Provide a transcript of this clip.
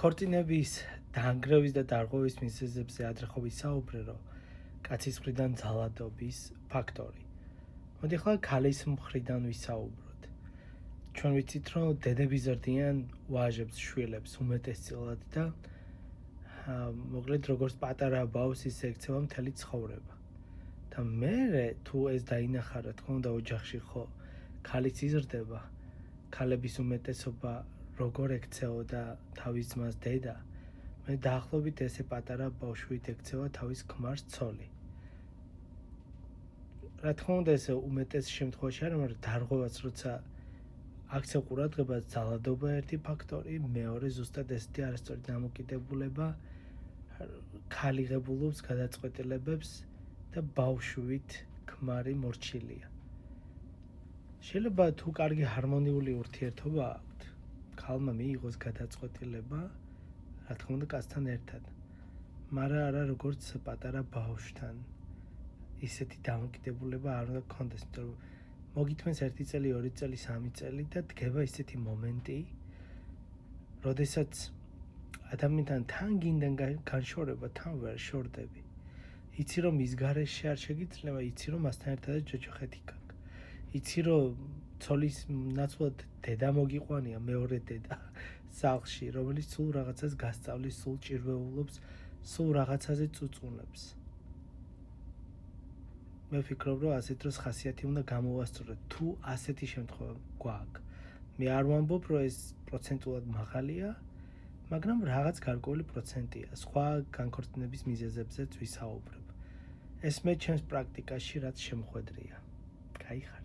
ქორწინების დაანგრევის და დარღვევის მიზეზებზე ადრე ხო ვისაუბრე, რომ კაცის მხრიდან ძალადობის ფაქტორი. მოდი ახლა ქალის მხრიდან ვისაუბროთ. ჩვენ ვიცით, რომ დედები ზრდიან ვაჟებს, შვილებს უმეტესწილად და მოკლედ როგორც პატარა ბავშვს ისე ექცევა მთელი ცხოვრება. და მერე თუ ეს დაინახა, რა თქმა უნდა, ოჯახში ხო ქალიც იზრდება, ქალების უმეტესობა როგორ ექცეოდა თავის ძმას დედა, მე დაახლოებით ესე პატარა ბავშვით ექცევა თავის ქმარს ცოლი. რა თქმა უნდა, ეს უმეტეს შემთხვევაში არა, მაგრამ დარღვევაც როცა აქცევ ყურადღებას, ძალადობა ერთი ფაქტორი, მეორე ზუსტად ესეთი არასწორი დამოკიდებულება ქალი ღებულობს გადაწყვეტილებებს და ბავშვით ქმარი მორჩილია. შეიძლება თუ კარგი ჰარმონიული ურთიერთობა აქვთ, ქალმა მიიღოს გადაწყვეტილება, რა თქმა უნდა, კაცთან ერთად, მაგრამ არა როგორც პატარა ბავშვთან. ისეთი დამოკიდებულება არ უნდა გქონდეს, იმიტომ რომ მოგითმენს 1 წელი, 2 წელი, 3 წელი და დგება ისეთი მომენტი, როდესაც ადამიანთან თან გინდა განშორება, თან ვერ შორდები. იცი რომ ის გარეშე არ შეგიძლება, იცი რომ მასთან ერთადაც ჯოჯოხეთი გაქვს. იცი რომ ცოლის ნაცვლად დედა მოგიყვანია, მეორე დედა სახლში, რომელიც სულ რაღაცას გასწავლის, სულ ჭირვეულობს, სულ რაღაცაზე წუწუნებს. მე ვფიქრობ, რომ ასეთ დროს ხასიათი უნდა გამოვასწოროთ, თუ ასეთი შემთხვევა გვაქვს. მე არ ვამბობ, რომ ეს პროცენტულად მაღალია, მაგრამ რაღაც გარკვეული პროცენტია. სხვა განქორწინების მიზეზებზეც ვისაუბრებ. ეს მე ჩემს პრაქტიკაში რაც შემხვედრია. გაიხარ.